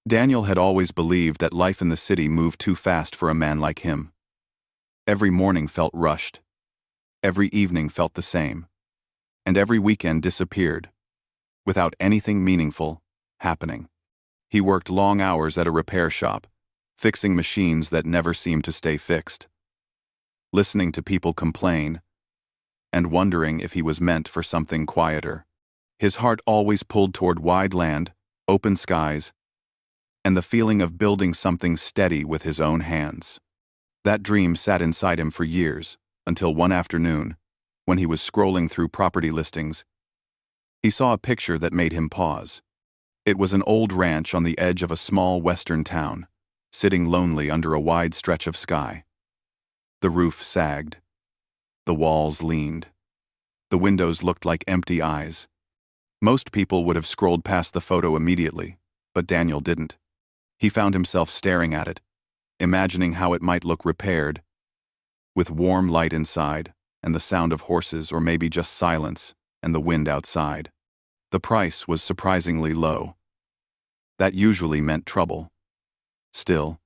Daniel had always believed that life in the city moved too fast for a man like him. Every morning felt rushed. Every evening felt the same. And every weekend disappeared, without anything meaningful happening. He worked long hours at a repair shop, fixing machines that never seemed to stay fixed, listening to people complain, and wondering if he was meant for something quieter. His heart always pulled toward wide land, open skies, and the feeling of building something steady with his own hands. That dream sat inside him for years, until one afternoon, when he was scrolling through property listings, he saw a picture that made him pause. It was an old ranch on the edge of a small western town, sitting lonely under a wide stretch of sky. The roof sagged. The walls leaned. The windows looked like empty eyes. Most people would have scrolled past the photo immediately, but Daniel didn't. He found himself staring at it, imagining how it might look repaired, with warm light inside, and the sound of horses or maybe just silence and the wind outside. The price was surprisingly low. That usually meant trouble. Still,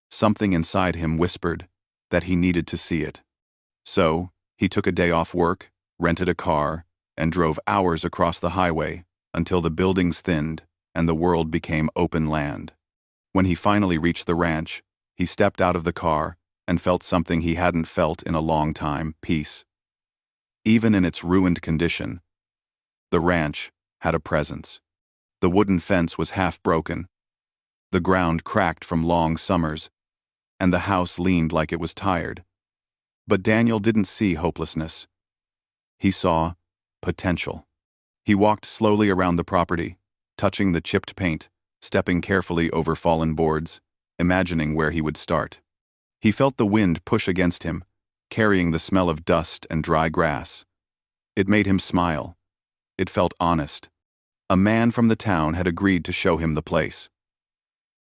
something inside him whispered that he needed to see it. So, he took a day off work, rented a car, and drove hours across the highway until the buildings thinned and the world became open land. When he finally reached the ranch, he stepped out of the car and felt something he hadn't felt in a long time: peace. Even in its ruined condition, the ranch had a presence. The wooden fence was half broken, the ground cracked from long summers, and the house leaned like it was tired. But Daniel didn't see hopelessness. He saw potential. He walked slowly around the property, touching the chipped paint, stepping carefully over fallen boards, imagining where he would start. He felt the wind push against him, carrying the smell of dust and dry grass. It made him smile. It felt honest. A man from the town had agreed to show him the place.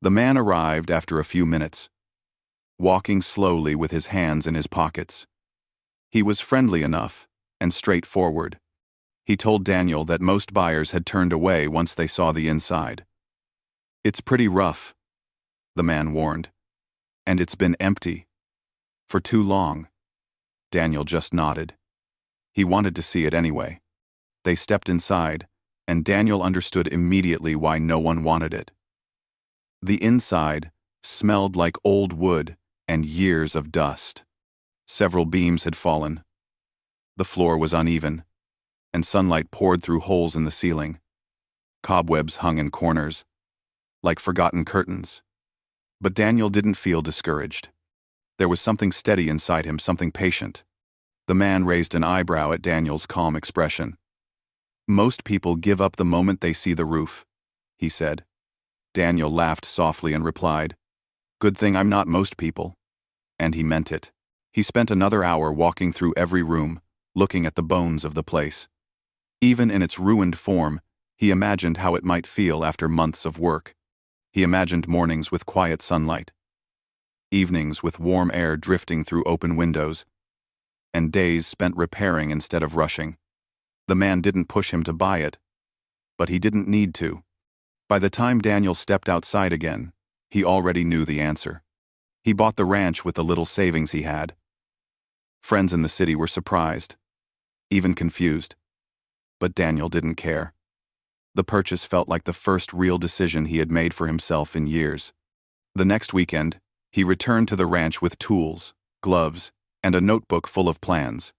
The man arrived after a few minutes, walking slowly with his hands in his pockets. He was friendly enough and straightforward. He told Daniel that most buyers had turned away once they saw the inside. "It's pretty rough," the man warned, "and it's been empty for too long." Daniel just nodded. He wanted to see it anyway. They stepped inside, and Daniel understood immediately why no one wanted it. The inside smelled like old wood and years of dust. Several beams had fallen. The floor was uneven, and sunlight poured through holes in the ceiling. Cobwebs hung in corners, like forgotten curtains. But Daniel didn't feel discouraged. There was something steady inside him, something patient. The man raised an eyebrow at Daniel's calm expression. "Most people give up the moment they see the roof," he said. Daniel laughed softly and replied, "Good thing I'm not most people." And he meant it. He spent another hour walking through every room, looking at the bones of the place. Even in its ruined form, he imagined how it might feel after months of work. He imagined mornings with quiet sunlight, evenings with warm air drifting through open windows, and days spent repairing instead of rushing. The man didn't push him to buy it, but he didn't need to. By the time Daniel stepped outside again, he already knew the answer. He bought the ranch with the little savings he had. Friends in the city were surprised, even confused. But Daniel didn't care. The purchase felt like the first real decision he had made for himself in years. The next weekend, he returned to the ranch with tools, gloves, and a notebook full of plans.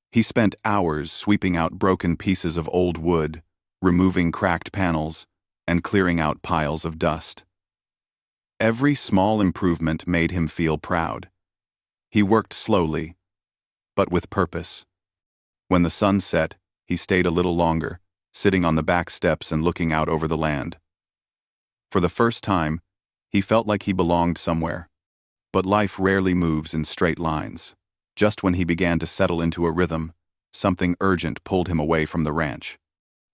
He spent hours sweeping out broken pieces of old wood, removing cracked panels, and clearing out piles of dust. Every small improvement made him feel proud. He worked slowly, but with purpose. When the sun set, he stayed a little longer, sitting on the back steps and looking out over the land. For the first time, he felt like he belonged somewhere. But life rarely moves in straight lines. Just when he began to settle into a rhythm, something urgent pulled him away from the ranch.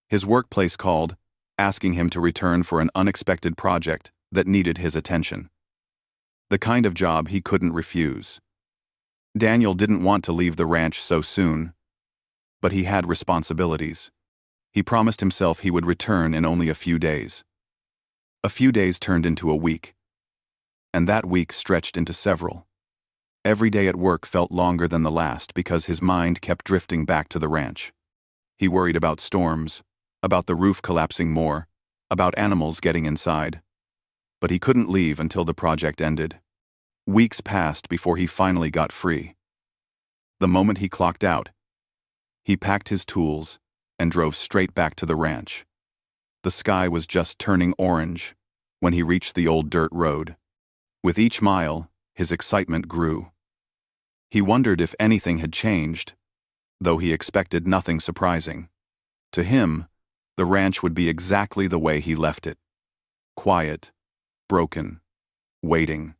His workplace called, asking him to return for an unexpected project that needed his attention. The kind of job he couldn't refuse. Daniel didn't want to leave the ranch so soon, but he had responsibilities. He promised himself he would return in only a few days. A few days turned into a week, and that week stretched into several. Every day at work felt longer than the last because his mind kept drifting back to the ranch. He worried about storms, about the roof collapsing more, about animals getting inside. But he couldn't leave until the project ended. Weeks passed before he finally got free. The moment he clocked out, he packed his tools and drove straight back to the ranch. The sky was just turning orange when he reached the old dirt road. With each mile, his excitement grew. He wondered if anything had changed, though he expected nothing surprising. To him, the ranch would be exactly the way he left it. Quiet, broken, waiting.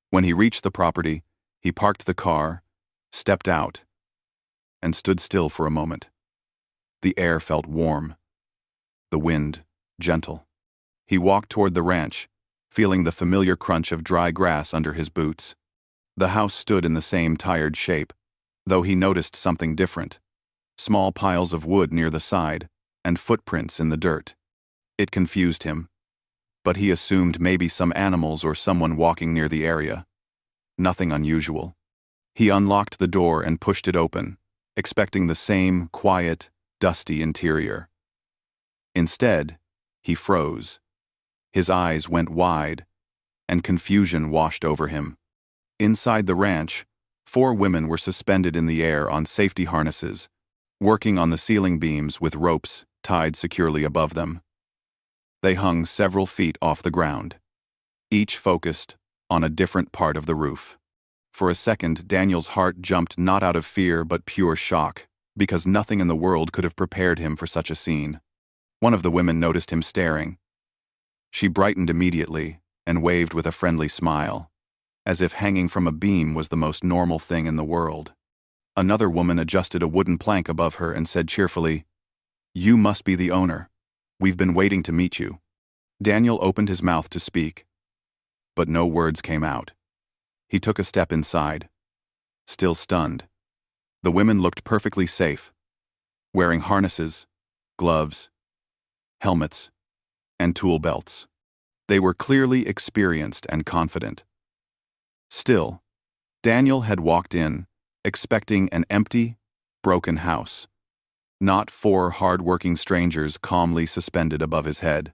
When he reached the property, he parked the car, stepped out, and stood still for a moment. The air felt warm, the wind gentle. He walked toward the ranch, feeling the familiar crunch of dry grass under his boots. The house stood in the same tired shape, though he noticed something different: small piles of wood near the side and footprints in the dirt. It confused him, but he assumed maybe some animals or someone walking near the area. Nothing unusual. He unlocked the door and pushed it open, expecting the same quiet, dusty interior. Instead, he froze. His eyes went wide, and confusion washed over him. Inside the ranch, 4 women were suspended in the air on safety harnesses, working on the ceiling beams with ropes tied securely above them. They hung several feet off the ground, each focused on a different part of the roof. For a second, Daniel's heart jumped, not out of fear but pure shock, because nothing in the world could have prepared him for such a scene. One of the women noticed him staring. She brightened immediately and waved with a friendly smile, as if hanging from a beam was the most normal thing in the world. Another woman adjusted a wooden plank above her and said cheerfully, "You must be the owner. We've been waiting to meet you." Daniel opened his mouth to speak, but no words came out. He took a step inside, still stunned. The women looked perfectly safe, wearing harnesses, gloves, helmets, and tool belts. They were clearly experienced and confident. Still, Daniel had walked in, expecting an empty, broken house, not 4 hard-working strangers calmly suspended above his head.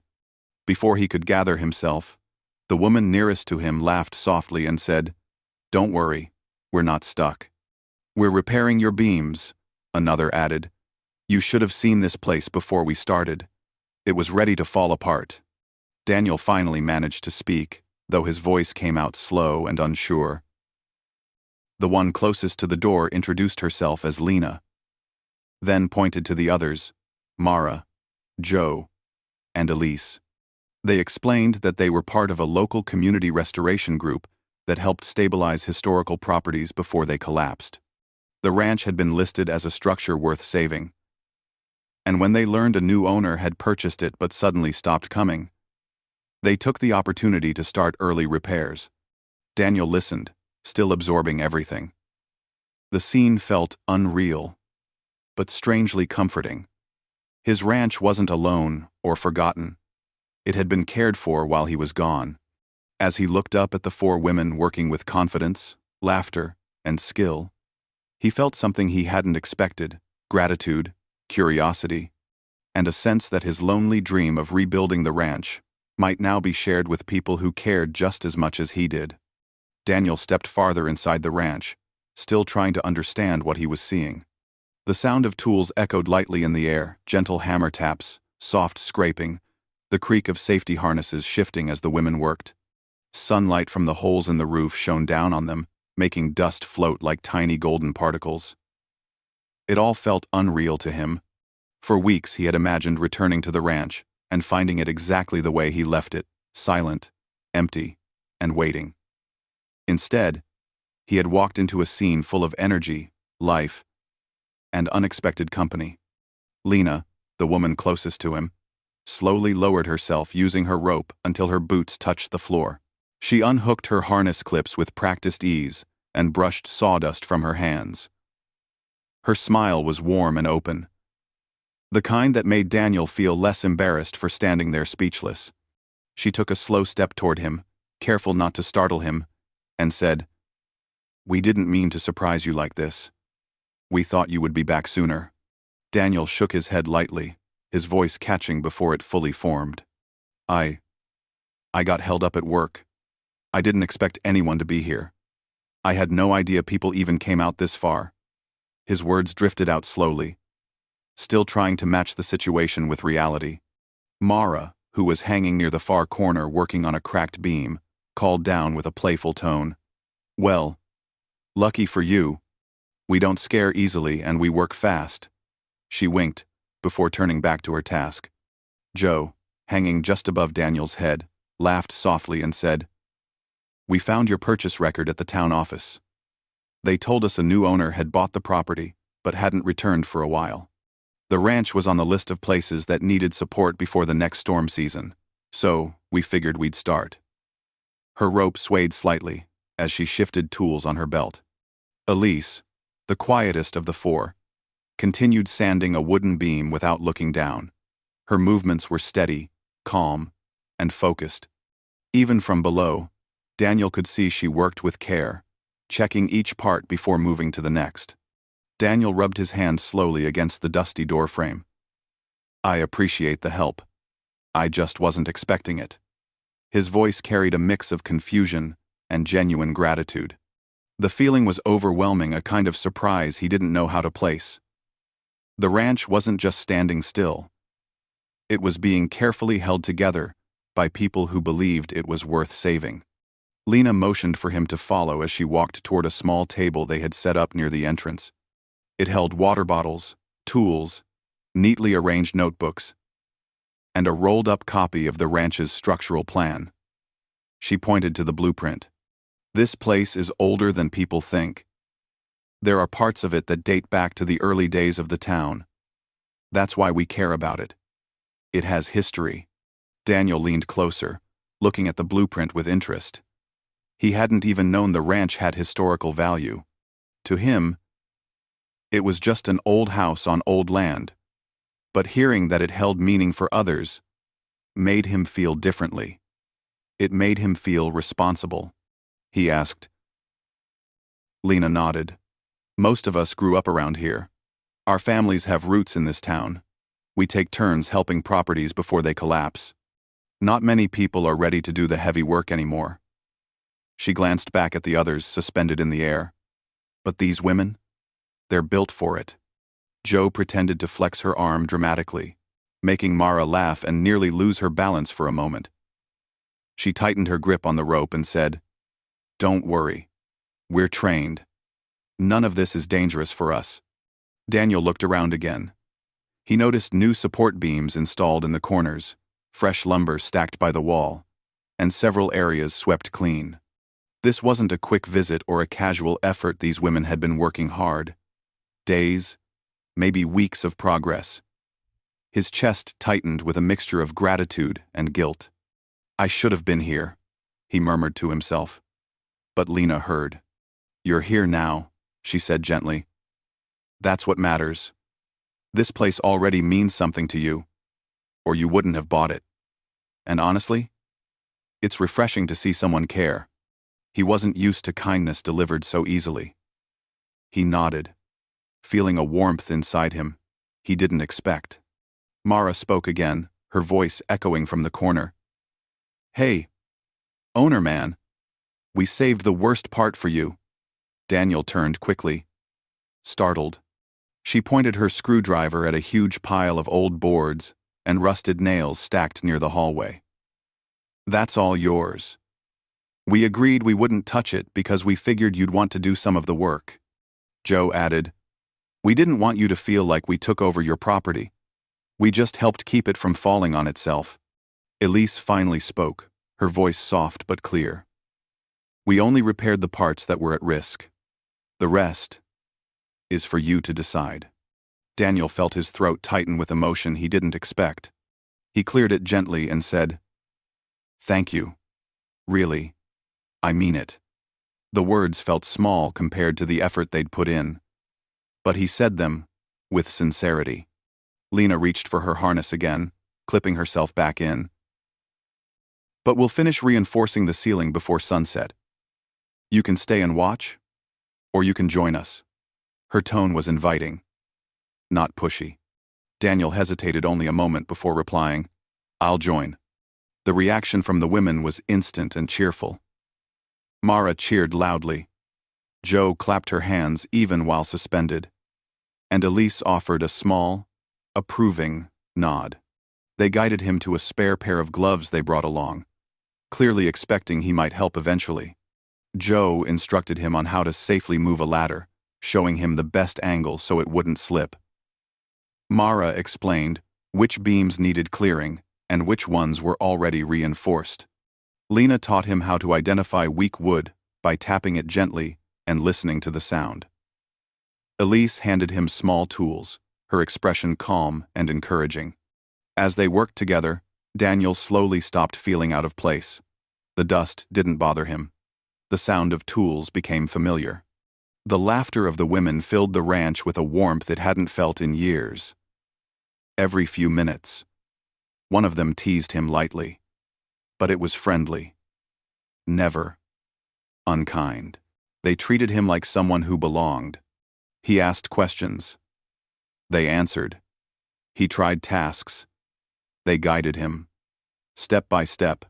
Before he could gather himself, the woman nearest to him laughed softly and said, "Don't worry, we're not stuck." "We're repairing your beams," another added. "You should have seen this place before we started. It was ready to fall apart." Daniel finally managed to speak, though his voice came out slow and unsure. The one closest to the door introduced herself as Lena, then pointed to the others, Mara, Joe, and Elise. They explained that they were part of a local community restoration group that helped stabilize historical properties before they collapsed. The ranch had been listed as a structure worth saving, and when they learned a new owner had purchased it but suddenly stopped coming, they took the opportunity to start early repairs. Daniel listened, still absorbing everything. The scene felt unreal, but strangely comforting. His ranch wasn't alone or forgotten. It had been cared for while he was gone. As he looked up at the 4 women working with confidence, laughter, and skill, he felt something he hadn't expected: gratitude, curiosity, and a sense that his lonely dream of rebuilding the ranch might now be shared with people who cared just as much as he did. Daniel stepped farther inside the ranch, still trying to understand what he was seeing. The sound of tools echoed lightly in the air: gentle hammer taps, soft scraping, the creak of safety harnesses shifting as the women worked. Sunlight from the holes in the roof shone down on them, making dust float like tiny golden particles. It all felt unreal to him. For weeks he had imagined returning to the ranch and finding it exactly the way he left it: silent, empty, and waiting. Instead, he had walked into a scene full of energy, life, and unexpected company. Lena, the woman closest to him, slowly lowered herself using her rope until her boots touched the floor. She unhooked her harness clips with practiced ease and brushed sawdust from her hands. Her smile was warm and open, the kind that made Daniel feel less embarrassed for standing there speechless. She took a slow step toward him, careful not to startle him, and said, "We didn't mean to surprise you like this. We thought you would be back sooner." Daniel shook his head lightly, his voice catching before it fully formed. I got held up at work. I didn't expect anyone to be here. I had no idea people even came out this far." His words drifted out slowly, still trying to match the situation with reality. Mara, who was hanging near the far corner working on a cracked beam, called down with a playful tone, "Well, lucky for you. We don't scare easily and we work fast." She winked, before turning back to her task. Joe, hanging just above Daniel's head, laughed softly and said, "We found your purchase record at the town office. They told us a new owner had bought the property, but hadn't returned for a while. The ranch was on the list of places that needed support before the next storm season, so we figured we'd start." Her rope swayed slightly as she shifted tools on her belt. Elise, the quietest of the four, continued sanding a wooden beam without looking down. Her movements were steady, calm, and focused. Even from below, Daniel could see she worked with care, checking each part before moving to the next. Daniel rubbed his hand slowly against the dusty doorframe. "I appreciate the help. I just wasn't expecting it." His voice carried a mix of confusion and genuine gratitude. The feeling was overwhelming, a kind of surprise he didn't know how to place. The ranch wasn't just standing still. It was being carefully held together by people who believed it was worth saving. Lena motioned for him to follow as she walked toward a small table they had set up near the entrance. It held water bottles, tools, neatly arranged notebooks, and a rolled-up copy of the ranch's structural plan. She pointed to the blueprint. "This place is older than people think. There are parts of it that date back to the early days of the town. That's why we care about it. It has history." Daniel leaned closer, looking at the blueprint with interest. He hadn't even known the ranch had historical value. To him, it was just an old house on old land, but hearing that it held meaning for others made him feel differently. It made him feel responsible. He asked. Lena nodded. "Most of us grew up around here. Our families have roots in this town. We take turns helping properties before they collapse. Not many people are ready to do the heavy work anymore." She glanced back at the others suspended in the air. "But these women? They're built for it." Joe pretended to flex her arm dramatically, making Mara laugh and nearly lose her balance for a moment. She tightened her grip on the rope and said, "Don't worry. We're trained. None of this is dangerous for us." Daniel looked around again. He noticed new support beams installed in the corners, fresh lumber stacked by the wall, and several areas swept clean. This wasn't a quick visit or a casual effort. These women had been working hard. Days, maybe weeks of progress. His chest tightened with a mixture of gratitude and guilt. "I should have been here," he murmured to himself. But Lena heard. "You're here now," she said gently. "That's what matters. This place already means something to you, or you wouldn't have bought it. And honestly, it's refreshing to see someone care." He wasn't used to kindness delivered so easily. He nodded, feeling a warmth inside him he didn't expect. Mara spoke again, her voice echoing from the corner. "Hey, owner man, we saved the worst part for you." Daniel turned quickly, startled. She pointed her screwdriver at a huge pile of old boards and rusted nails stacked near the hallway. "That's all yours. We agreed we wouldn't touch it because we figured you'd want to do some of the work." Joe added, "We didn't want you to feel like we took over your property. We just helped keep it from falling on itself." Elise finally spoke, her voice soft but clear. "We only repaired the parts that were at risk. The rest is for you to decide." Daniel felt his throat tighten with emotion he didn't expect. He cleared it gently and said, "Thank you. Really, I mean it." The words felt small compared to the effort they'd put in, but he said them with sincerity. Lena reached for her harness again, clipping herself back in. But we'll finish reinforcing the ceiling before sunset. You can stay and watch, or you can join us." Her tone was inviting, not pushy. Daniel hesitated only a moment before replying, "I'll join." The reaction from the women was instant and cheerful. Mara cheered loudly. Jo clapped her hands even while suspended, and Elise offered a small, approving nod. They guided him to a spare pair of gloves they brought along, clearly expecting he might help eventually. Jo instructed him on how to safely move a ladder, showing him the best angle so it wouldn't slip. Mara explained which beams needed clearing and which ones were already reinforced. Lena taught him how to identify weak wood by tapping it gently and listening to the sound. Elise handed him small tools, her expression calm and encouraging. As they worked together, Daniel slowly stopped feeling out of place. The dust didn't bother him. The sound of tools became familiar. The laughter of the women filled the ranch with a warmth it hadn't felt in years. Every few minutes, one of them teased him lightly, but it was friendly. Never unkind. They treated him like someone who belonged. He asked questions. They answered. He tried tasks. They guided him. Step by step.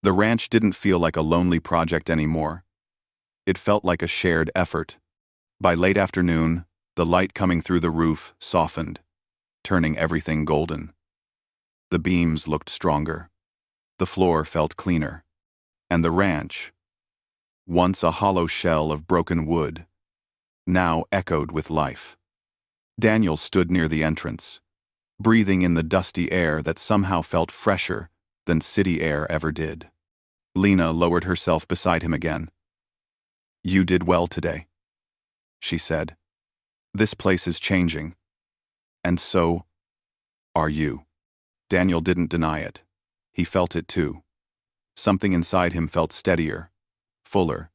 The ranch didn't feel like a lonely project anymore. It felt like a shared effort. By late afternoon, the light coming through the roof softened, turning everything golden. The beams looked stronger. The floor felt cleaner. And the ranch, once a hollow shell of broken wood, now echoed with life. Daniel stood near the entrance, breathing in the dusty air that somehow felt fresher than city air ever did. Lena lowered herself beside him again. "You did well today," she said. "This place is changing. And so are you." Daniel didn't deny it. He felt it too. Something inside him felt steadier, fuller,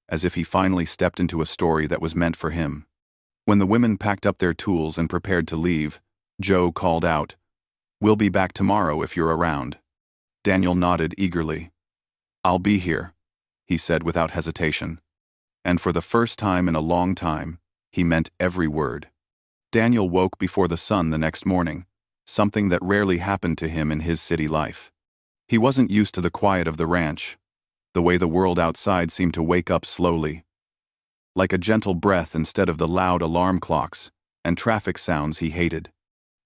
as if he finally stepped into a story that was meant for him. When the women packed up their tools and prepared to leave, Jo called out, "We'll be back tomorrow if you're around." Daniel nodded eagerly. "I'll be here," he said without hesitation. And for the first time in a long time, he meant every word. Daniel woke before the sun the next morning, something that rarely happened to him in his city life. He wasn't used to the quiet of the ranch, the way the world outside seemed to wake up slowly. Like a gentle breath instead of the loud alarm clocks and traffic sounds he hated.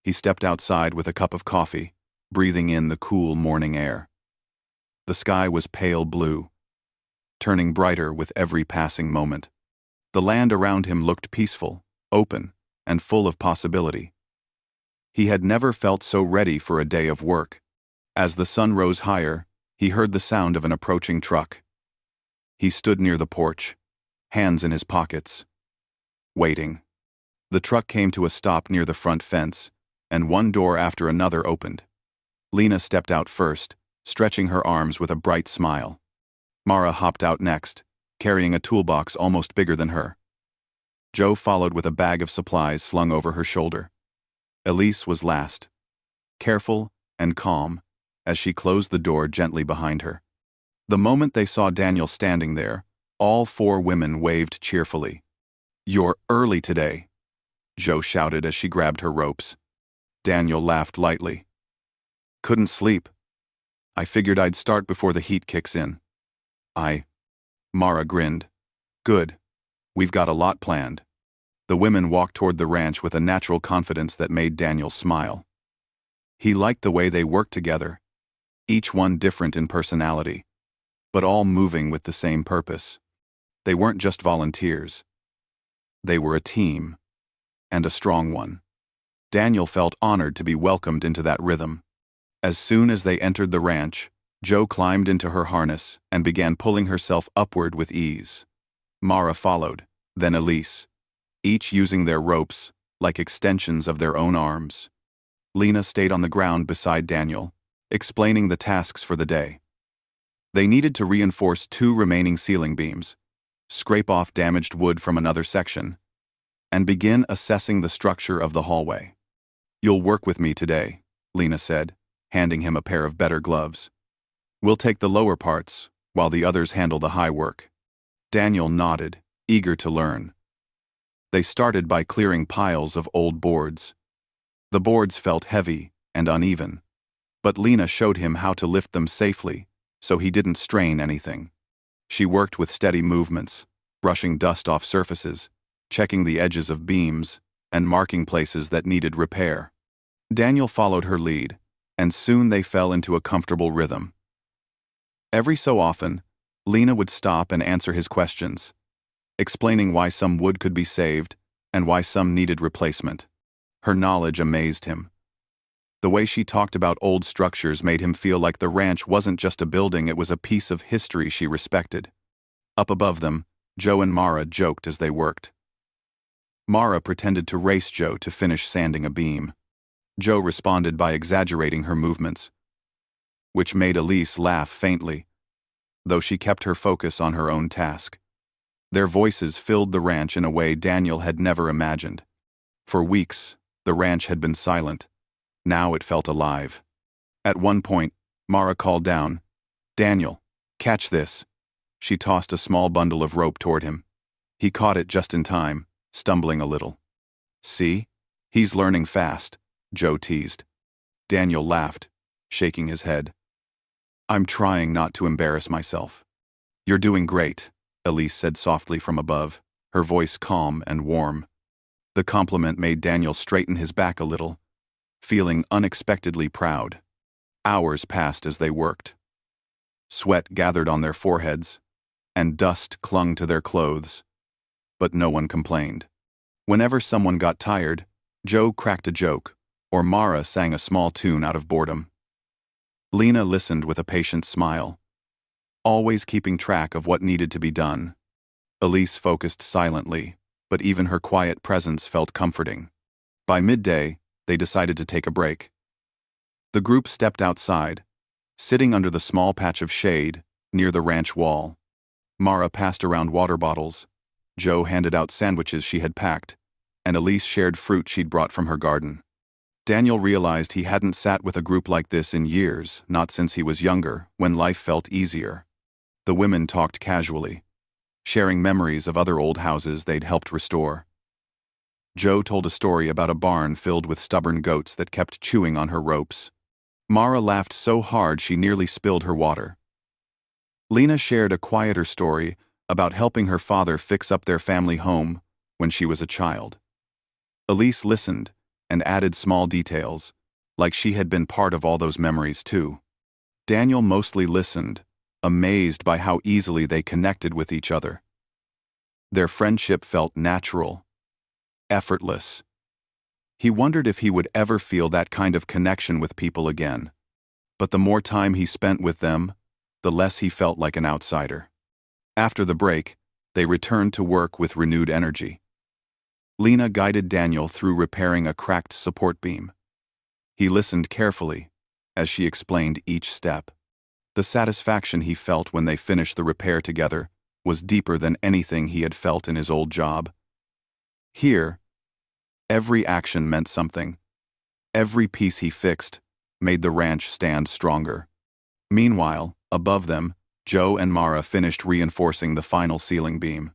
He stepped outside with a cup of coffee, breathing in the cool morning air. The sky was pale blue, turning brighter with every passing moment. The land around him looked peaceful, open, and full of possibility. He had never felt so ready for a day of work. As the sun rose higher, he heard the sound of an approaching truck. He stood near the porch, hands in his pockets, waiting. The truck came to a stop near the front fence, and one door after another opened. Lena stepped out first, stretching her arms with a bright smile. Mara hopped out next, carrying a toolbox almost bigger than her. Jo followed with a bag of supplies slung over her shoulder. Elise was last, careful and calm, as she closed the door gently behind her. The moment they saw Daniel standing there, all four women waved cheerfully. "You're early today," Jo shouted as she grabbed her ropes. Daniel laughed lightly. "Couldn't sleep. I figured I'd start before the heat kicks in." Mara grinned. "Good. We've got a lot planned." The women walked toward the ranch with a natural confidence that made Daniel smile. He liked the way they worked together, each one different in personality, but all moving with the same purpose. They weren't just volunteers. They were a team, and a strong one. Daniel felt honored to be welcomed into that rhythm. As soon as they entered the ranch, Jo climbed into her harness and began pulling herself upward with ease. Mara followed, then Elise, each using their ropes like extensions of their own arms. Lena stayed on the ground beside Daniel, explaining the tasks for the day. They needed to reinforce 2 remaining ceiling beams, scrape off damaged wood from another section, and begin assessing the structure of the hallway. "You'll work with me today," Lena said, handing him a pair of better gloves. We'll take the lower parts, while the others handle the high work. Daniel nodded, eager to learn. They started by clearing piles of old boards. The boards felt heavy and uneven, but Lena showed him how to lift them safely, so he didn't strain anything. She worked with steady movements, brushing dust off surfaces, checking the edges of beams, and marking places that needed repair. Daniel followed her lead, and soon they fell into a comfortable rhythm. Every so often, Lena would stop and answer his questions, explaining why some wood could be saved and why some needed replacement. Her knowledge amazed him. The way she talked about old structures made him feel like the ranch wasn't just a building, it was a piece of history she respected. Up above them, Joe and Mara joked as they worked. Mara pretended to race Joe to finish sanding a beam. Joe responded by exaggerating her movements, which made Elise laugh faintly, though she kept her focus on her own task. Their voices filled the ranch in a way Daniel had never imagined. For weeks, the ranch had been silent. Now it felt alive. At one point, Mara called down, "Daniel, catch this." She tossed a small bundle of rope toward him. He caught it just in time, stumbling a little. "See? He's learning fast," Joe teased. Daniel laughed, shaking his head. "I'm trying not to embarrass myself." "You're doing great," Elise said softly from above, her voice calm and warm. The compliment made Daniel straighten his back a little, feeling unexpectedly proud. Hours passed as they worked. Sweat gathered on their foreheads, and dust clung to their clothes. But no one complained. Whenever someone got tired, Joe cracked a joke, or Mara sang a small tune out of boredom. Lena listened with a patient smile, always keeping track of what needed to be done. Elise focused silently, but even her quiet presence felt comforting. By midday, they decided to take a break. The group stepped outside, sitting under the small patch of shade near the ranch wall. Mara passed around water bottles, Joe handed out sandwiches she had packed, and Elise shared fruit she'd brought from her garden. Daniel realized he hadn't sat with a group like this in years, not since he was younger, when life felt easier. The women talked casually, sharing memories of other old houses they'd helped restore. Joe told a story about a barn filled with stubborn goats that kept chewing on her ropes. Mara laughed so hard she nearly spilled her water. Lena shared a quieter story about helping her father fix up their family home when she was a child. Elise listened and added small details, like she had been part of all those memories too. Daniel mostly listened, amazed by how easily they connected with each other. Their friendship felt natural, effortless. He wondered if he would ever feel that kind of connection with people again. But the more time he spent with them, the less he felt like an outsider. After the break, they returned to work with renewed energy. Lena guided Daniel through repairing a cracked support beam. He listened carefully as she explained each step. The satisfaction he felt when they finished the repair together was deeper than anything he had felt in his old job. Here, every action meant something. Every piece he fixed made the ranch stand stronger. Meanwhile, above them, Joe and Mara finished reinforcing the final ceiling beam.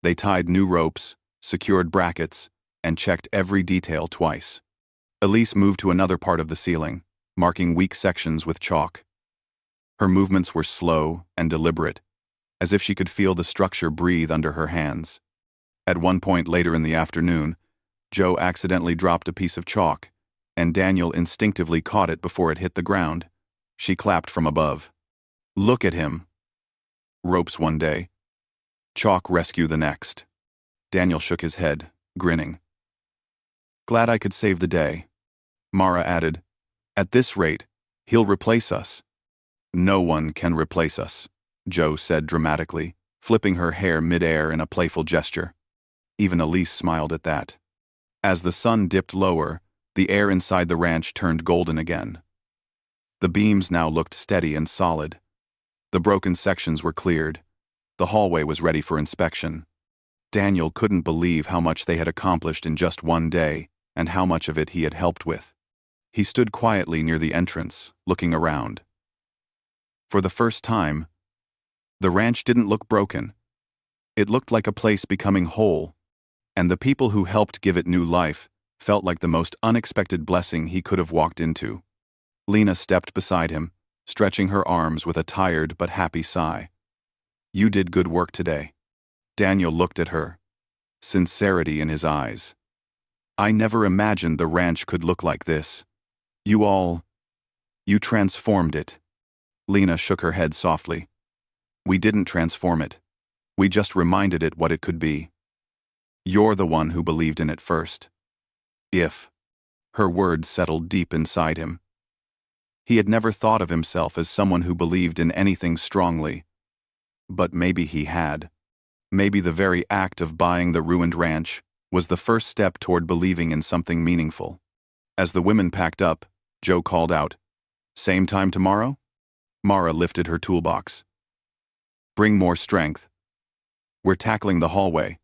They tied new ropes, secured brackets, and checked every detail twice. Elise moved to another part of the ceiling, marking weak sections with chalk. Her movements were slow and deliberate, as if she could feel the structure breathe under her hands. At one point later in the afternoon, Joe accidentally dropped a piece of chalk, and Daniel instinctively caught it before it hit the ground. She clapped from above. "Look at him." Ropes one day, chalk rescue the next. Daniel shook his head, grinning. "Glad I could save the day." Mara added, "At this rate, he'll replace us." "No one can replace us," Joe said dramatically, flipping her hair mid-air in a playful gesture. Even Elise smiled at that. As the sun dipped lower, the air inside the ranch turned golden again. The beams now looked steady and solid. The broken sections were cleared. The hallway was ready for inspection. Daniel couldn't believe how much they had accomplished in just one day, and how much of it he had helped with. He stood quietly near the entrance, looking around. For the first time, the ranch didn't look broken. It looked like a place becoming whole, and the people who helped give it new life felt like the most unexpected blessing he could have walked into. Lena stepped beside him, stretching her arms with a tired but happy sigh. "You did good work today." Daniel looked at her, sincerity in his eyes. "I never imagined the ranch could look like this. You transformed it." Lena shook her head softly. "We didn't transform it. We just reminded it what it could be. You're the one who believed in it first." If. Her words settled deep inside him. He had never thought of himself as someone who believed in anything strongly. But maybe he had. Maybe the very act of buying the ruined ranch was the first step toward believing in something meaningful. As the women packed up, Joe called out, "Same time tomorrow?" Mara lifted her toolbox. "Bring more strength. We're tackling the hallway."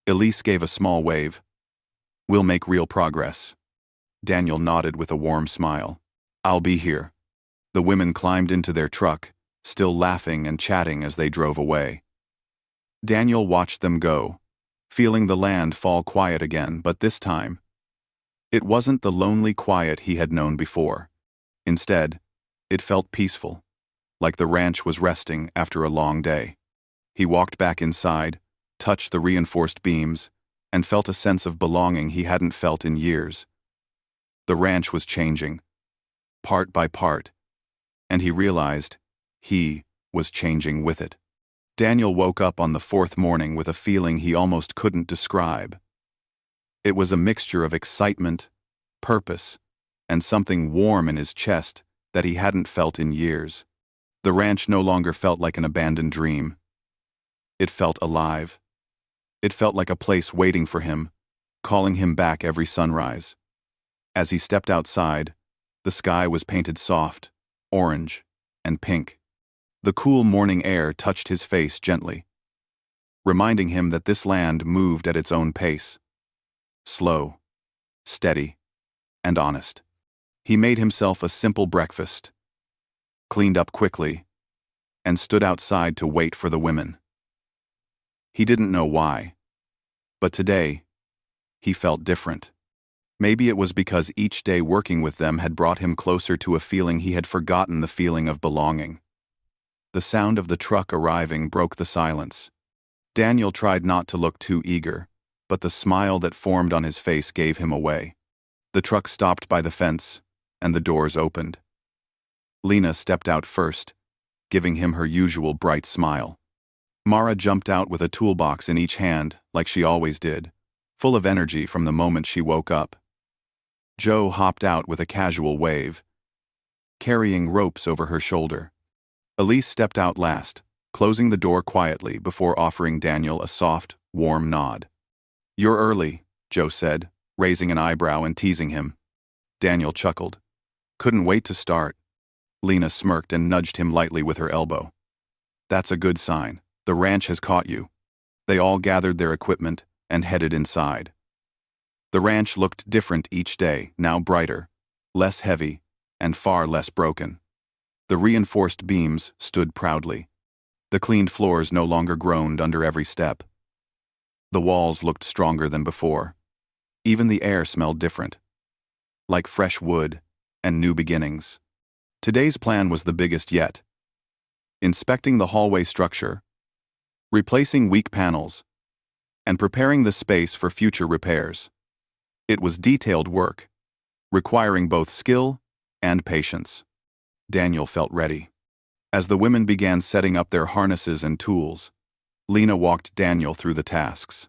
Elise gave a small wave. "We'll make real progress." Daniel nodded with a warm smile. "I'll be here." The women climbed into their truck, still laughing and chatting as they drove away. Daniel watched them go, feeling the land fall quiet again, but this time, it wasn't the lonely quiet he had known before. Instead, it felt peaceful, like the ranch was resting after a long day. He walked back inside, touched the reinforced beams, and felt a sense of belonging he hadn't felt in years. The ranch was changing, part by part, and he realized he was changing with it. Daniel woke up on the fourth morning with a feeling he almost couldn't describe. It was a mixture of excitement, purpose, and something warm in his chest that he hadn't felt in years. The ranch no longer felt like an abandoned dream. It felt alive. It felt like a place waiting for him, calling him back every sunrise. As he stepped outside, the sky was painted soft, orange, and pink. The cool morning air touched his face gently, reminding him that this land moved at its own pace. Slow, steady, and honest. He made himself a simple breakfast, cleaned up quickly, and stood outside to wait for the women. He didn't know why, but today, he felt different. Maybe it was because each day working with them had brought him closer to a feeling he had forgotten, the feeling of belonging. The sound of the truck arriving broke the silence. Daniel tried not to look too eager, but the smile that formed on his face gave him away. The truck stopped by the fence, and the doors opened. Lena stepped out first, giving him her usual bright smile. Mara jumped out with a toolbox in each hand, like she always did, full of energy from the moment she woke up. Joe hopped out with a casual wave, carrying ropes over her shoulder. Elise stepped out last, closing the door quietly before offering Daniel a soft, warm nod. "You're early," Joe said, raising an eyebrow and teasing him. Daniel chuckled. "Couldn't wait to start." Lena smirked and nudged him lightly with her elbow. "That's a good sign. The ranch has caught you." They all gathered their equipment and headed inside. The ranch looked different each day, now brighter, less heavy, and far less broken. The reinforced beams stood proudly. The cleaned floors no longer groaned under every step. The walls looked stronger than before. Even the air smelled different, like fresh wood and new beginnings. Today's plan was the biggest yet. Inspecting the hallway structure, replacing weak panels, and preparing the space for future repairs. It was detailed work, requiring both skill and patience. Daniel felt ready. As the women began setting up their harnesses and tools, Lena walked Daniel through the tasks.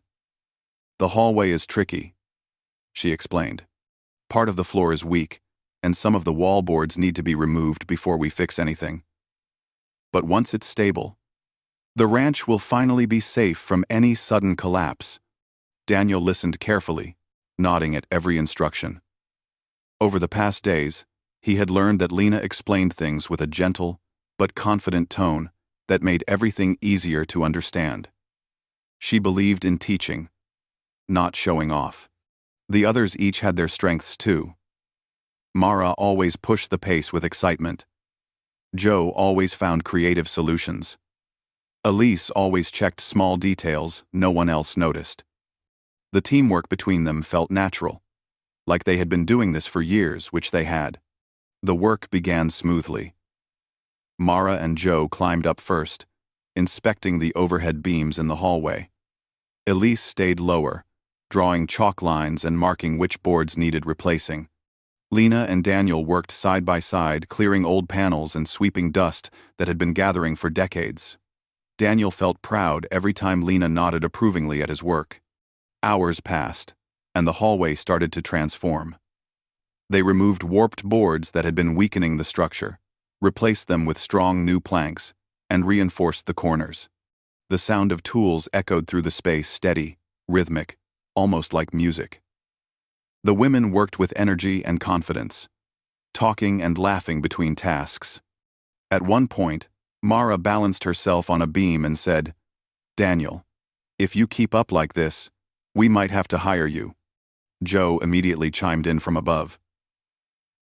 "The hallway is tricky," she explained. "Part of the floor is weak, and some of the wall boards need to be removed before we fix anything. But once it's stable, the ranch will finally be safe from any sudden collapse." Daniel listened carefully, nodding at every instruction. Over the past days, he had learned that Lena explained things with a gentle but confident tone that made everything easier to understand. She believed in teaching, not showing off. The others each had their strengths too. Mara always pushed the pace with excitement. Joe always found creative solutions. Elise always checked small details no one else noticed. The teamwork between them felt natural, like they had been doing this for years, which they had. The work began smoothly. Mara and Joe climbed up first, inspecting the overhead beams in the hallway. Elise stayed lower, drawing chalk lines and marking which boards needed replacing. Lena and Daniel worked side by side, clearing old panels and sweeping dust that had been gathering for decades. Daniel felt proud every time Lena nodded approvingly at his work. Hours passed, and the hallway started to transform. They removed warped boards that had been weakening the structure, replaced them with strong new planks, and reinforced the corners. The sound of tools echoed through the space, steady, rhythmic, almost like music. The women worked with energy and confidence, talking and laughing between tasks. At one point, Mara balanced herself on a beam and said, "Daniel, if you keep up like this, we might have to hire you." Joe immediately chimed in from above.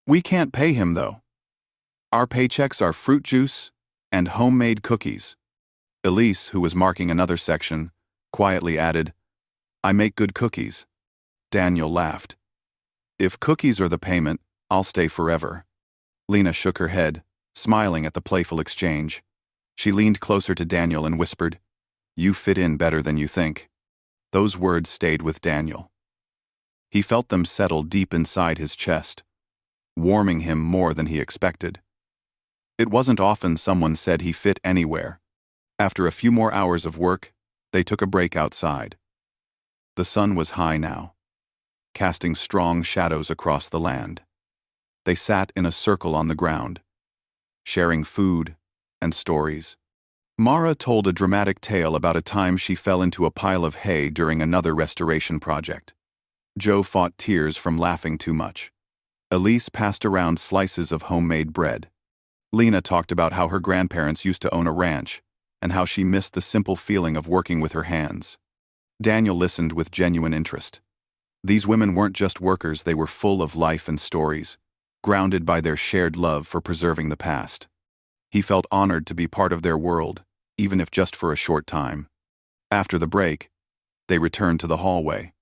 "We can't pay him, though. Our paychecks are fruit juice and homemade cookies." Elise, who was marking another section, quietly added, "I make good cookies." Daniel laughed. "If cookies are the payment, I'll stay forever." Lena shook her head, smiling at the playful exchange. She leaned closer to Daniel and whispered, "You fit in better than you think." Those words stayed with Daniel. He felt them settle deep inside his chest, warming him more than he expected. It wasn't often someone said he fit anywhere. After a few more hours of work, they took a break outside. The sun was high now, casting strong shadows across the land. They sat in a circle on the ground, sharing food and stories. Mara told a dramatic tale about a time she fell into a pile of hay during another restoration project. Joe fought tears from laughing too much. Elise passed around slices of homemade bread. Lena talked about how her grandparents used to own a ranch and how she missed the simple feeling of working with her hands. Daniel listened with genuine interest. These women weren't just workers, they were full of life and stories, grounded by their shared love for preserving the past. He felt honored to be part of their world, even if just for a short time. After the break, they returned to the hallway.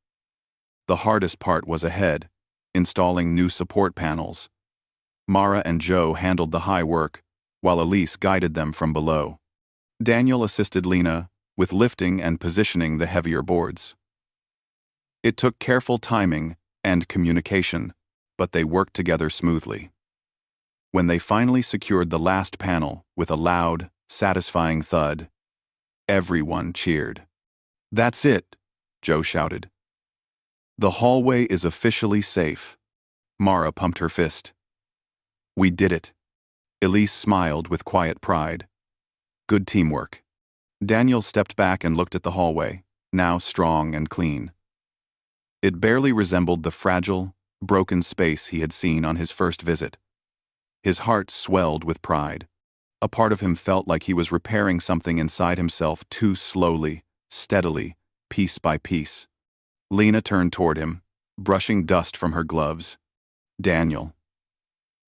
The hardest part was ahead, installing new support panels. Mara and Joe handled the high work, while Elise guided them from below. Daniel assisted Lena with lifting and positioning the heavier boards. It took careful timing and communication, but they worked together smoothly. When they finally secured the last panel with a loud, satisfying thud, everyone cheered. "That's it," Joe shouted. "The hallway is officially safe." Mara pumped her fist. "We did it." Elise smiled with quiet pride. "Good teamwork." Daniel stepped back and looked at the hallway, now strong and clean. It barely resembled the fragile, broken space he had seen on his first visit. His heart swelled with pride. A part of him felt like he was repairing something inside himself too slowly, steadily, piece by piece. Lena turned toward him, brushing dust from her gloves. "Daniel,"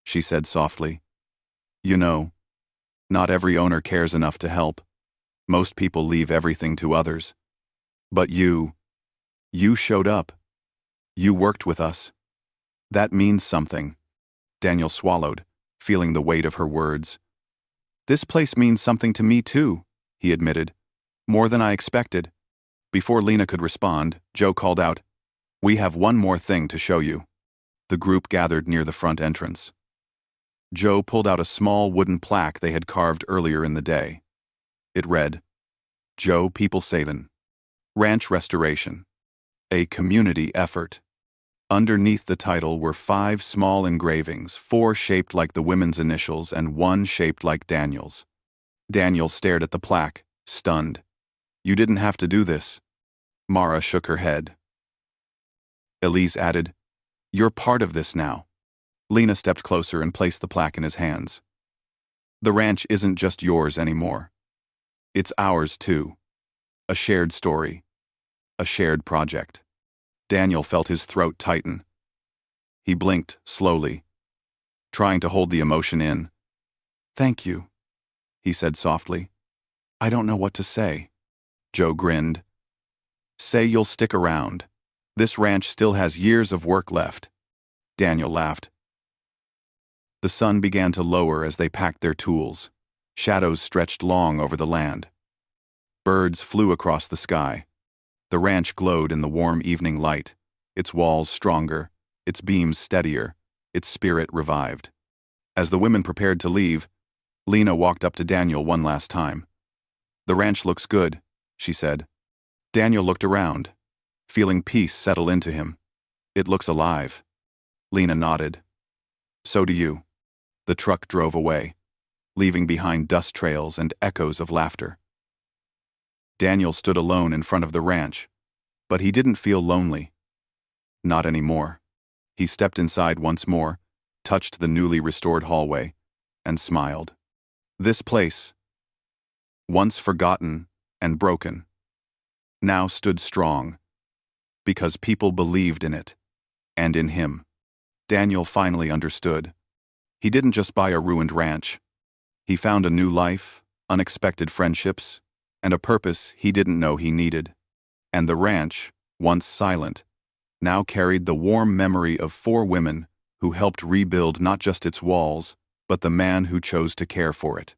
she said softly, "you know, not every owner cares enough to help. Most people leave everything to others. But you showed up. You worked with us. That means something." Daniel swallowed, feeling the weight of her words. "This place means something to me too," he admitted. "More than I expected." Before Lena could respond, Joe called out, "We have one more thing to show you." The group gathered near the front entrance. Joe pulled out a small wooden plaque they had carved earlier in the day. It read, "Joe Peoplesavin, Ranch Restoration, a community effort." Underneath the title were 5 small engravings, 4 shaped like the women's initials and 1 shaped like Daniel's. Daniel stared at the plaque, stunned. "You didn't have to do this." Mara shook her head. Elise added, "You're part of this now." Lena stepped closer and placed the plaque in his hands. "The ranch isn't just yours anymore. It's ours too. A shared story. A shared project." Daniel felt his throat tighten. He blinked slowly, trying to hold the emotion in. "Thank you," he said softly. "I don't know what to say." Joe grinned. "Say you'll stick around. This ranch still has years of work left." Daniel laughed. The sun began to lower as they packed their tools. Shadows stretched long over the land. Birds flew across the sky. The ranch glowed in the warm evening light, its walls stronger, its beams steadier, its spirit revived. As the women prepared to leave, Lena walked up to Daniel one last time. "The ranch looks good," she said. Daniel looked around, feeling peace settle into him. "It looks alive." Lena nodded. "So do you." The truck drove away, leaving behind dust trails and echoes of laughter. Daniel stood alone in front of the ranch, but he didn't feel lonely. Not anymore. He stepped inside once more, touched the newly restored hallway, and smiled. This place, once forgotten and broken, now stood strong, because people believed in it, and in him. Daniel finally understood. He didn't just buy a ruined ranch. He found a new life, unexpected friendships, and a purpose he didn't know he needed. And the ranch, once silent, now carried the warm memory of 4 women who helped rebuild not just its walls, but the man who chose to care for it.